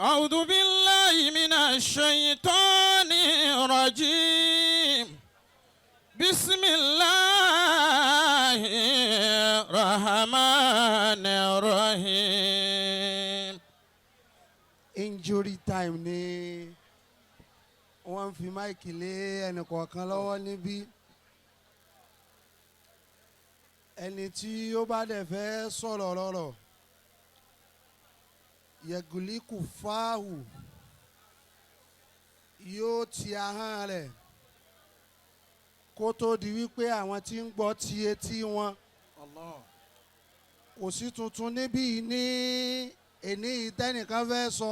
أعوذ بالله من الشيطان الرجيم بسم الله الرحمن الرحيم. Injury time ni wọ́n fi máìkì lé ẹnìkọ̀ọ̀kan lọ́wọ́ níbí. Ẹni tí ó bá dẹ̀ fẹ́ sọ̀rọ̀ lọ́rọ̀ yẹ̀gùlíkù fáhù yóò ti ahọ́n rẹ̀ kó tó di wípé àwọn tí ń gbọ́ ti etí wọn. Kò sí tuntun níbí ní èní ìtẹ́nìkan fẹ́ sọ.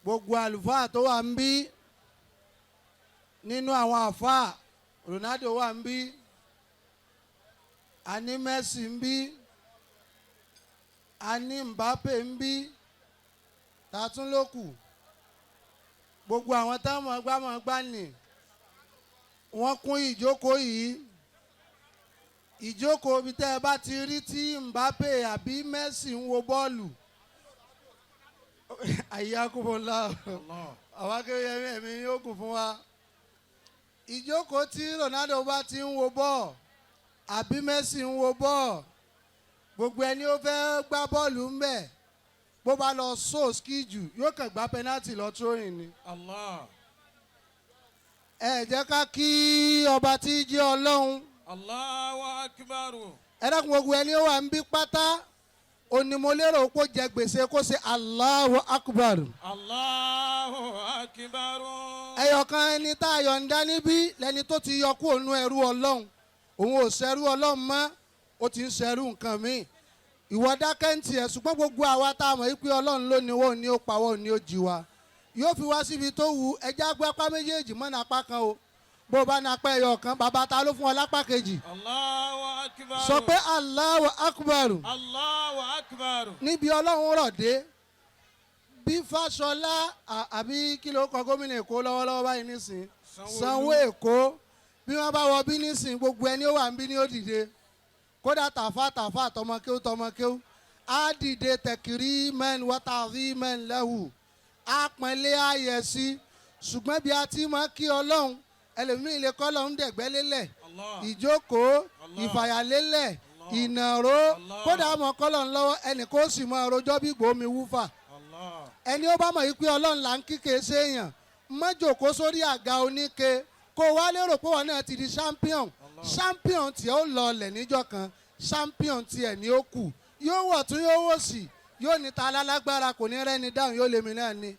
Gbogbo àlùfáà tó wà ń bí nínú àwọn àfáà Ronaldo wà ń bí, àní Messi ń bí, àní Mbappe ń bí, tàtún ló kù. Gbogbo àwọn táwọn gbámọ̀gbá nì wọ́n kún ìjókòó yìí. Ìjókòó bí tẹ́ ẹ bá ti rí tí Mbappe àbí Messi ń wo bọ́ọ̀lù. Àyàkùbọ̀lá àwọn akéwìyẹmí ẹ̀mí yóò kù fún wa. Ìjókòó tí Ronaldo bá ti ń wo bọ́ọ̀ àbí Messi ń wo bọ́ọ̀, gbogbo ẹni ó fẹ́ gbá bọ́ọ̀lù ń bẹ̀ bó bá lọ sóòsì jù yóò kàn gbá pẹ́nátì lọ tróyìn ni. Ẹ jẹ́ ká kí ọba tí jẹ́ Ọlọ́run. Allahu Akbar. Ẹ dákun gbogbo ẹni ó wà ń bí pátá onímọ̀lérò kó jẹ gbèsè kó ṣe Allahu Akbar. Allahu Akbar. Ẹyọkan ẹni tá a yọ̀ǹda níbí lẹni tó ti yọ kúrò nú ẹrú Ọlọ́run. Òun ò ṣẹrú Ọlọ́run mọ́, ó ti ń ṣẹrú nǹkan míì. Ìwọ dákẹ́ ń tiẹ̀, ṣùgbọ́n gbogbo àwa tá a mọ̀ wípé Ọlọ́run ló ní wọ́n ní ó pa wọ́n ní ó jí wa. Yóò fi wá síbi tó wù ẹjẹ́ agbẹ́ apá méjèèjì mọ́ ní apá kan o. Bó bá ní apá ẹyọ kan, bàbá ta ló fún ọ lápá kejì. Allahu Akbar. Sọ pé Allahu Akbar. Allahu Akbar. Níbi Ọlọ́run rọ̀ dé, bí Fáṣọlá àbí kí ló kọ gómìnà Èkó lọ́wọ́lọ́wọ́ báyìí nísìn, Sanwó Èkó, bí wọ́n bá wọ bí nísìn gbogbo ẹni ó wà ń bí ní ó dìde. Kódà tàfà tọmọkéw á dìde tẹ̀kìrí mẹ́n wọ́tàrí mẹ́n lẹ́hù, á pọ́nlé àyẹ̀sí. Ṣùgbọ́n bí a ti máa kí Ọlọ́run, ẹlòmíì lè kọ́ Ọlọ́run dẹ̀gbẹ́ lélẹ̀, ìjókòó, ìfàyàlélẹ̀, ìnàró, kódà mọ̀ kọ́lọ̀ lọ́wọ́ ẹnì kó sì mọ rojọ́ bí gbòómi wúfà. Ẹni ó bá mọ̀ yìí pé Ọlọ́run là ń kíkè séèyàn, má jókòó sórí àga oníke kó wá lérò pé wọn náà ti di champion. Champion tí ó lọlẹ̀ níjọ́ kan, champion tiẹ̀ ni ó kù. Yóò wọ̀ tún yóò wò sí, yóò ní ta lálágbára kò ní rẹ́ni dáhùn yóò lèmi náà ni.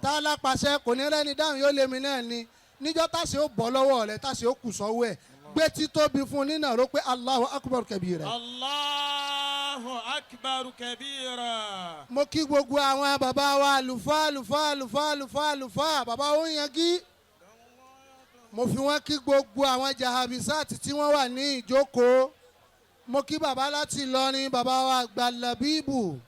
Ta lápàṣẹ kò ní rẹ́ni dáhùn yóò lèmi náà ni. Níjọ́ táṣe ó bọ́ lọ́wọ́ rẹ̀ táṣe ó kù sọ́wọ́ ẹ̀. Gbé títóbi fún nínà ró pé Allahu Akbar kabira. Allahu Akbar kabira. Mo kí gbogbo àwọn bàbá wa àlùfáà bàbá ó yangí. Mo fi wọ́n kí gbogbo àwọn jahabisati tí wọ́n wà ní ìjókòó. Mo kí bàbá láti Ìlọrin, bàbá wa Gbalabibu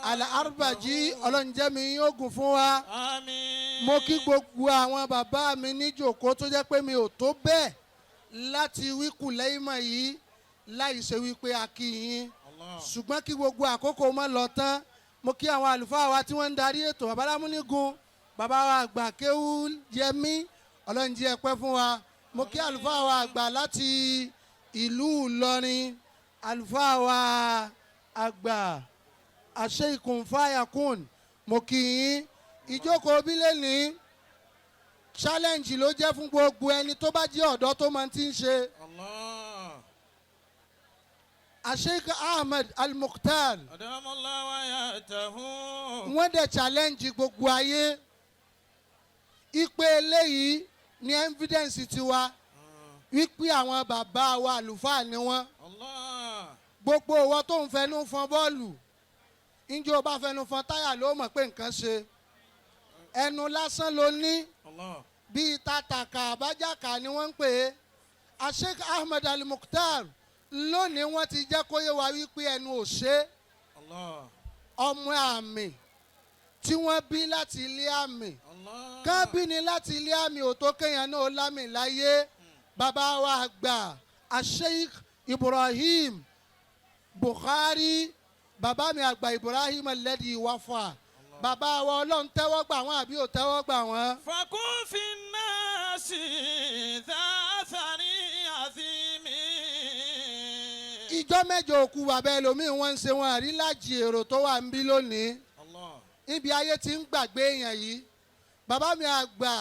Al-Arbaji, ọlọ́njẹ́mi yóò gùn fún wa. Àmín. Mo kí gbogbo àwọn bàbá mi níjókòó tó jẹ́ pé mi ò tó bẹ́ẹ̀ láti wíkù lẹ́yìn mọ̀ yìí láì ṣe wípé a kí yín. Ṣùgbọ́n kí gbogbo àkókò má lọ tán. Mo kí àwọn àlùfáà wa tí wọ́n ń darí ètò, bàbá Lámúnígun, bàbá wa àgbà Kéwú Yẹmí, ọlọ́njẹ́ ẹ̀pẹ́ fún wa. Mo kí àlùfáà wa àgbà láti ìlú Ìlọrin, àlùfáà wa àgbà àṣeyìkùn fáyàkùn. Mo kí yín. Ìjókòó bílẹ̀ ní challenge ló jẹ́ fún gbogbo ẹni tó bá jẹ́ ọ̀dọ́ tó máa ti ń ṣe. Sheikh Ahmed Al-Mukhtar wọ́n dẹ̀ challenge gbogbo ayé. Ìpè eléyìí ní evidence tiwa wípé àwọn bàbá wa àlùfáà ni wọ́n. Gbogbo ìwọ tó ń fẹnu fọn bọ́ọ̀lù, ǹjẹ́ o bá fẹnu fọn táyà ló mọ̀ pé nǹkan ṣe. Ẹnu lásán ló ní, bíi tàtàkà àbájáka ni wọ́n ń pè é. Sheikh Ahmed Al-Mukhtar lónìí wọ́n ti jẹ́ kó yé wa wípé ẹnu ò ṣe. Ọmọ àmì tí wọ́n bí láti ilé àmì, kán bí ni láti ilé àmì ò tó kéèyàn náà ó lámì láyé. Bàbá wa àgbà Sheikh Ibrahim Bukhari bàbá mi àgbà Ibrahim alẹ́dí wáfà bàbá wa ọlọ́run tẹ́wọ́ gbà wọ́n àbí ò tẹ́wọ́ gbà wọ́n. فكن في الناس ذا أثر عظيم. ìjọ mẹ́jọ òkú bàbá ẹlòmíín wọ́n ń ṣe wọn àrílájì èrò tó wà ń bí lónìí níbi ayé tí ń gbàgbé èèyàn yìí bàbá mi àgbà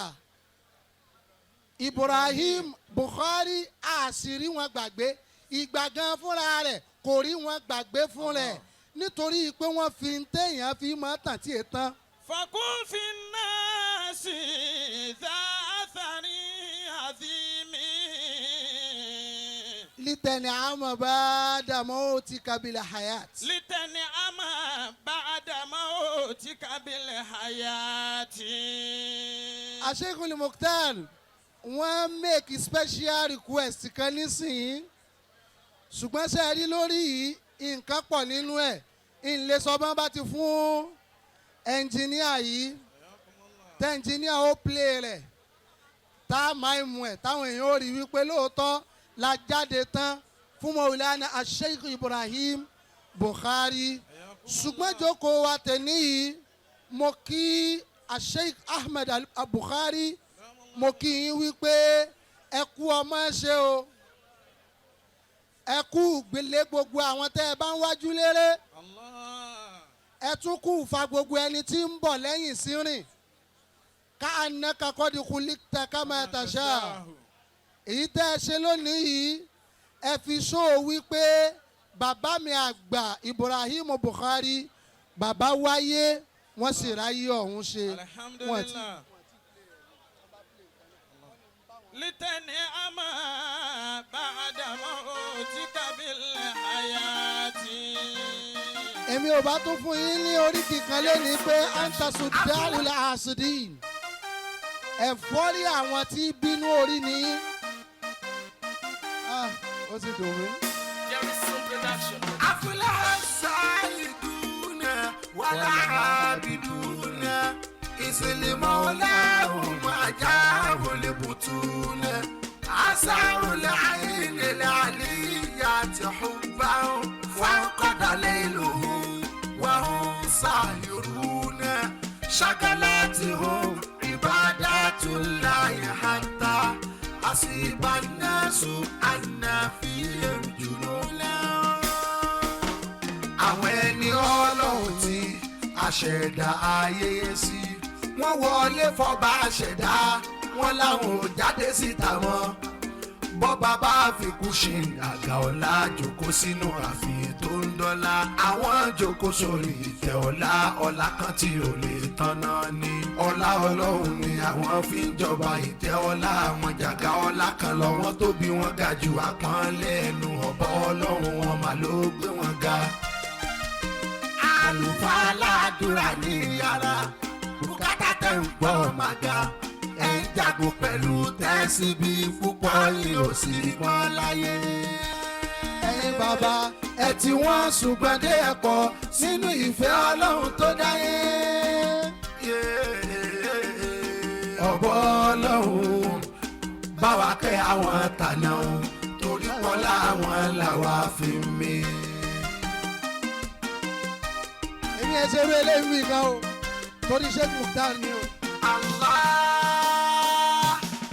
Ibrahim Bukhari àṣírí wọn gbàgbé ìgbà gan fúnra rẹ̀ kò rí wọn gbàgbé fún rẹ̀ nítorí pé wọ́n fi ń téèyàn fi máa tàn tí è tán. فكن في الناس ذا أثر عظيم. لتنعم بعد موتك بالحياة. لتنعم بعد موتك بالحياة. Sheikh Mukhtar wọ́n make special request kan nísìnyí ṣùgbọ́n ṣe rí lórí yìí nǹkan pọ̀ nínú ẹ̀ ìlẹ̀ sọ́bọ́n bá ti fún ẹnjìníà yìí tẹ́ ẹnjìníà ó play rẹ̀ tá a máa mú ẹ̀ táwọn èèyàn ó rí wípé lóòótọ́ la jáde tán fún Maulana Sheikh Ibrahim Bukhari ṣùgbọ́n jókòó wa tẹ̀ níyì mo kí Sheikh Ahmed Bukhari mo kí yín wípé ẹ kú ọmọ ṣe o ẹ kú gbélé gbogbo àwọn tẹ́ ẹ bá ń wájú léré ẹ tún kú fa gbogbo ẹni tí ń bọ̀ lẹ́yìn sí rìn ká àná kakọ́dí kulikta ká máa tàṣà èyí tẹ́ ẹ ṣe lónìí yìí ẹ fi ṣó wípé bàbá mi àgbà Ibrahim Bukhari bàbá wáyé wọ́n sì ráyé ọ̀hún ṣe wọ́n ti. لتنعم بعد موتك بالحياة. èmi ò bá tún fún yín ní oríkì kan lónìí pé antasu dáhùn àṣìdín ẹ̀fọ́rí àwọn tí bínú orí ni ó ti dùn mí. afúláhà sáyidúnà wàlá àbídúnà ìsìlímọ̀ ọ̀làhùn àjáwò lè bùtúnà àṣàrò làyìn làlíyà ti xùbà fọ́nkọ́dà lẹ́lùhùn wàhùn sáyirúnà ṣàkàlàtìhùn ìbádàtúláyà hàtà àṣìbànàṣù ànàfíyàn jùlọ́lá. àwọn ẹni ọlọ́run tí àṣẹ̀dá ayé sí wọ́n wọlé fọba àṣẹ̀dá wọn láwọn ò jáde síta mọ́ bọ́ba bá fikú ṣe àga ọ̀la jòkó sínú ààfin tó ń dọ́là àwọn jòkó sórí ìtẹ́ ọ̀la ọ̀la kan tí ò lè tanná ní ọ̀la ọlọ́run ni àwọn fi ń jọba ìtẹ́ ọ̀la àwọn jàgá ọ̀la kan lọ́wọ́ tó bí wọ́n ga jù àpọ́nlé ẹnu ọ̀bọ ọlọ́run wọn mà ló gbé wọn ga. àlùfáà aládùúrà ní yàrá bùkátà tẹ̀ ń gbọ́ màgá ẹ̀ ń jago pẹ̀lú tẹ́sí bí púpọ̀ yìí ò sì mọ́ láyé. ẹ̀yin bàbá ẹ tí wọ́n ṣùgbọ́n dé ẹ̀kọ́ sínú ìfẹ́ ọlọ́run tó dáyé. ọ̀bọ ọlọ́run bá wa kẹ́ àwọn tànà o torí pọ́lá àwọn làwa fi mí. èmi ẹ̀ ṣe eré eléyìí kan o torí Sheikh Mukhtar ni o. Allah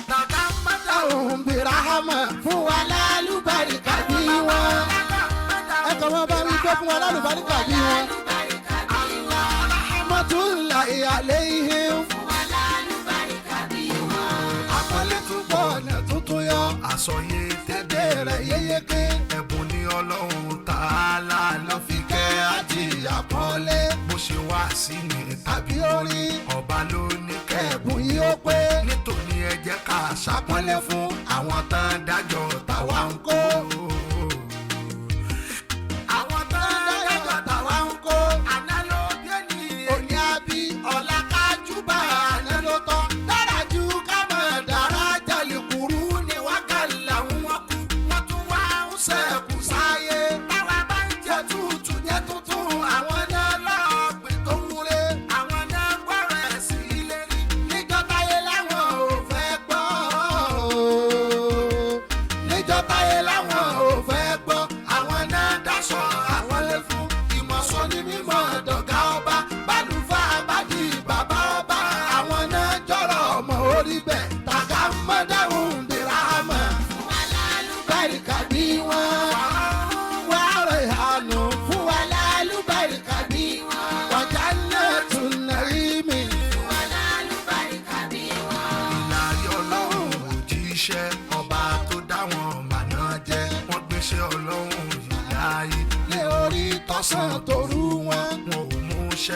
tagammadahum birahama fún wa lálùbáríkà bí wọn. ẹ kàn máa bá mi gbé fún wa lálùbáríkà bí wọn. Allah rahmatullahi alayhim. àpọ́nlé túbọ̀ ọ̀nà tuntun yọ. àsọyé tẹ́tẹ́ rẹ̀ yéyéké. ẹ̀bùn ni ọlọ́run tààlà ló fi kẹ́ Àjí Àpọ́nlé. bó ṣe wá sí ni tàbí orin. ọba ló ní kẹ́ẹ̀bùn yìí ó pé. nítorí ẹ jẹ́ ká ṣàpọ́nlé fún àwọn tán dájọ́ táwa ń kó. àwọn tán dájọ́ táwa ń kó. àná ló dé ní òní àbí ọ̀la kájú bá àná ló tọ́. dára ju ká mọ̀ dára jàlè kúrú ni wákàlà wọn kú. wọ́n tún wá ń sẹ́kù sáyé. táwa bá ń jẹ tútù jẹ tuntun. àwọn náà lọ́ọ̀gbìn tó ń múre. àwọn náà gbọ́rọ̀ ẹ̀sìn ilé rí. níjọ́ táyé láwọn ò fẹ́ gbọ́. níjọ́ táyé láwọn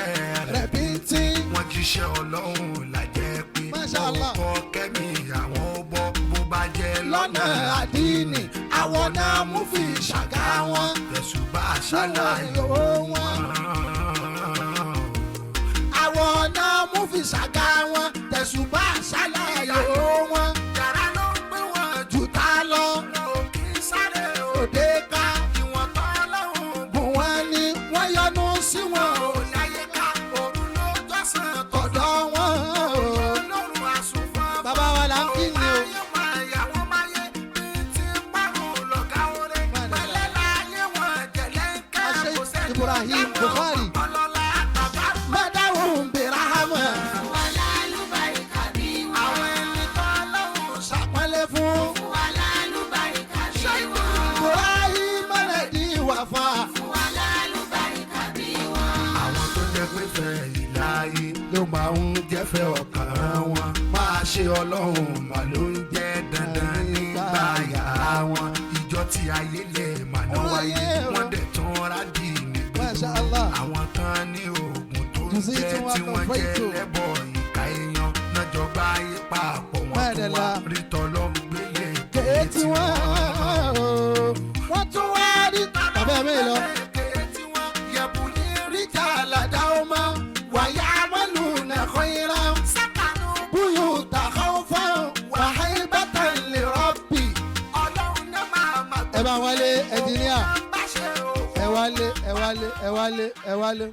jíṣẹ́ rẹ̀ bí tí. wọ́n jíṣẹ́ ọlọ́run làjẹ́ pé Mashallah. ọkọ̀ kẹ́mi àwọn bọ́ bó bá jẹ́ lọ́nà àdínì àwọn náà mú fi ṣàgá wọn. tẹ̀sùbà ṣàlàyé wọn. àwọn náà mú fi ṣàgá wọn. tẹ̀sùbà ṣàlàyé wọn. yàrá ló ń gbé wọn jù tá lọ. lọ kí sáré òde ká. ìwọ̀n tán lọ́hùn bùn wọn ni wọ́n yọ́nú sí wọn. ò láyé ká òru ló jọ́sàn tọ̀dọ̀ wọn. lọ́rùn àsùnfọ́n. bàbá wa là ń kí ni o. Ibrahim Bukhari. Madawun birahama. Àwọn ẹni tó lọ́wọ́ ṣàpọ́nlé fún. Ibrahim Mẹ́lẹ̀dí wàfà. àwọn tó jẹ́ pé fẹ́ ìláyé ló máa ń jẹ́fẹ́ ọkàn wọn. máa ṣe ọlọ́run mà ló ń jẹ́ dandan nígbà yà wọn. ìjọ tí ayé lè mà náà wáyé wọ́n dẹ̀ tún rádì Masha Allah. àwọn kan ní oògùn tó ń Jùzí jẹ́ tí wọ́n tí kan wọ́n fẹ́ jẹ́ tó. lẹ́bọ̀ ìka èèyàn nájọ gbá ayé papọ̀ wọ́n tún wá Mẹ́rẹ̀lá. rí tọ́lọ́ gbélé Kéétì wọn. Wọ́n tún wá rí tàbí mi lọ. yẹ̀bù ní Ríta àlàdá ọmọ. Wàyà mọ́lù nàkọ́ ìrà. Búyù tàkọ́ fún. Wàhálì bàtà lè rọ́bì. ọlọ́run náà máa mà Ẹ bá wálé ẹnjìníà. bá ṣe o. Ẹ wálé.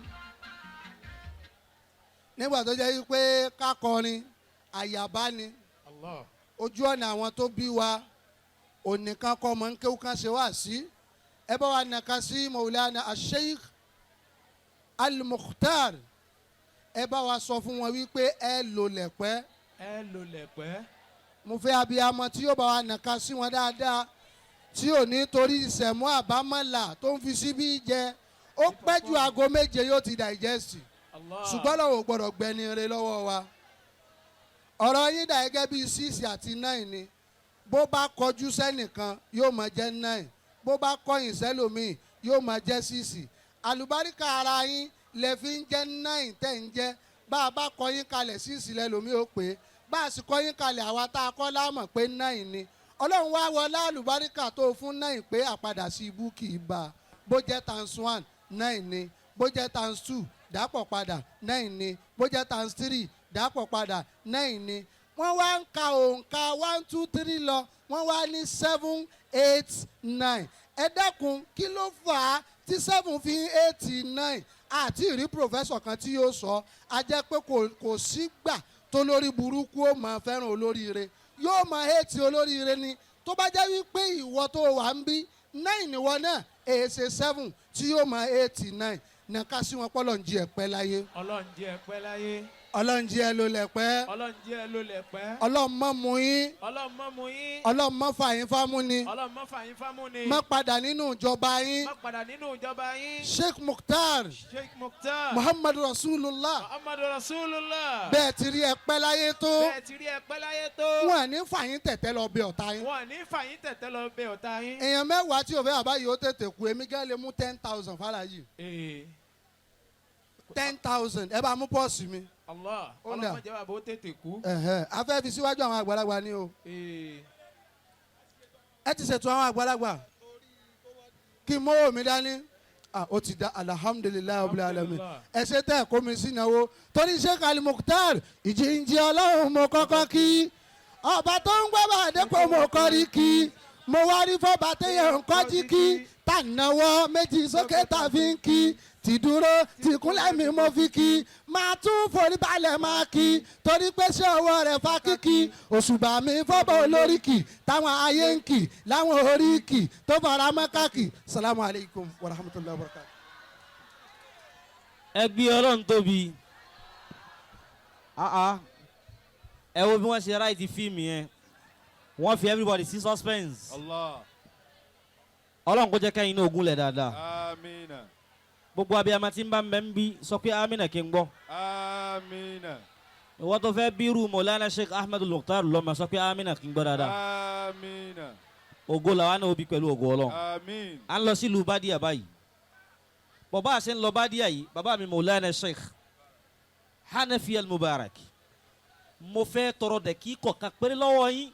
Nígbà tó jẹ́ wípé ká kọrin àyàbá ni ojú ọ̀nà àwọn tó bí wa ònìkan kọ́ mọ̀ ń kéwú kan ṣe wá sí. Ẹ bá wa nàka sí Maulana Sheikh Al-Mukhtar. Ẹ bá wa sọ fún wọn wípé ẹ lò lẹ̀pẹ́. Mo fẹ́ abiyamọ tí yóò bá wa nàka sí wọn dáadáa tí ò ní torí ìsẹ̀mú àbámọ́là tó ń fi síbí jẹ ó pẹ́ ju aago méje yóò ti dàìjẹ́sì ṣùgbọ́n lọ́wọ́ gbọ́dọ̀ gbẹni re lọ́wọ́ wa. ọ̀rọ̀ yín dà gẹ́gẹ́ bíi 6 àti 9 ni bó bá kọjú sẹ́nìkan yóò máa jẹ́ 9 bó bá kọ̀yìn sẹ́lòmíì yóò máa jẹ́ 6. àlùbáríkà ara yín lè fi ń jẹ́ 9 tẹ̀ ń jẹ́ bá a bá kọ̀yìn kalẹ̀ 6 lẹ́lòmíì ó pé bá a sì kọ̀yìn kalẹ̀ àwa tá a kọ́ láàmọ̀ pé 9 ni. Ọlọ́run wá wọlé àlùbáríkà tó fún 9 pé àpadà sí ibú kì í bá a bó jẹ́ ×1 9 ni bó jẹ́ ×2 dàpọ̀ padà 9 ni bó jẹ́ ×3 dàpọ̀ padà 9 ni. wọ́n wá ń ka òǹkà 1 2 3 lọ wọ́n wá ní 7 8 9. ẹ dákun kí ló fà á tí 7 fi ń 8 9 àti ìrí pòfẹ́sọ̀ kan tí yóò sọ a jẹ́ pé kò sígbà tó lórí burúkú ó máa fẹ́ràn olóríire yóò máa hẹ́ẹ̀tì olóríire ni tó bá jẹ́ wípé ìwọ tó wà ń bí 9 ìwọ náà èsè 7 tí yóò máa hẹ́ẹ̀tì 9 nàka sí wọn pọ́ lọ́njì ẹ̀pẹ́ láyé. ọlọ́njì ẹ̀pẹ́ láyé. ọlọ́njì ẹ̀ ló lẹ̀pẹ́. ọlọ́njì ẹ̀ ló lẹ̀pẹ́. ọlọ́mọ mú yín. ọlọ́mọ mú yín. ọlọ́mọ fàyín fámú ni. ọlọ́mọ fàyín fámú ni. má padà nínú ìjọba yín. má padà nínú ìjọba yín. Sheikh Mukhtar. Sheikh Mukhtar. Muhammadu Rasulullah. Muhammadu Rasulullah. bẹ́ẹ̀ ti rí ẹ̀pẹ́ láyé tó. bẹ́ẹ̀ ti rí ẹ̀pẹ́ láyé tó. wọn à ní fàyín tẹ̀tẹ̀ lọ bẹ ọ̀tá yín. wọn à ní fàyín tẹ̀tẹ̀ lọ bẹ ọ̀tá yín. èèyàn mẹ́wàá tí òfin àbáyé ó tètè kú èmi gẹ́ lè mú 10,000 fàlàyé. 10,000 ẹ bá mú pọ́ọ̀sì mi. Allah ọlọ́mọ jẹ́ bàbá ó tètè kú. a fẹ́ fi síwájú àwọn àgbàlagbà ni o. ẹ ti ṣètò àwọn àgbàlagbà kí n mọ́wọ́ mi dání. ó ti da alhamdulilayi rabbil alamin. ẹ ṣe tẹ́ kó mi sínáwó torí Sheikh Al-Mukhtar ìjìnjẹ ọlọ́run mo kọ́kọ́ kí ọba tó ń gbọ́ bàdé kó mo kọ́rí kí mo wá rí fọ́ba téèyàn ń kọ́jí kí tá náwó méjì sókè tá fi ń kí ti dúró ti kúnlẹ̀ mi mo fi kí máa tún forí balẹ̀ máa kí torí pé ṣé ọwọ́ rẹ̀ fa kíkí òṣùbà mi fọ́bọ̀ olóríkì táwọn ayé ń kì láwọn oríkì tó fara mọ́ káàkì. Salamu alaykum wa rahmatulahi wa barakatuh. ẹ gbé ọlọ́run tóbi ẹ wo bí wọ́n ṣe ráìtì fíìmù yẹn wọ́n fi everybody sí suspense. ọlọ́run kó jẹ́ kẹ́yìn ní ogun lẹ̀ dáadáa. Amina. gbogbo abiyamọ tí ń bá mbẹ́ ń bí sọ pé amina kí n gbọ́. Amina. ìwọ́n tó fẹ́ bírú Mawlana Sheikh Ahmadu Mukhtar lọ́mọ sọ pé amina kí n gbọ́ dáadáa. Amina. ògo làwọn náà bí pẹ̀lú ògo ọlọ́run. Amin. à ń lọ sí ìlú Bádíà báyìí. bàbá àṣẹ ń lọ Bádíà yìí bàbá mi Mawlana Sheikh Hanafi al-Mubarak mo fẹ́ tọrọ dẹ̀ kí kọ̀ọ̀kan péré lọ́wọ́ yín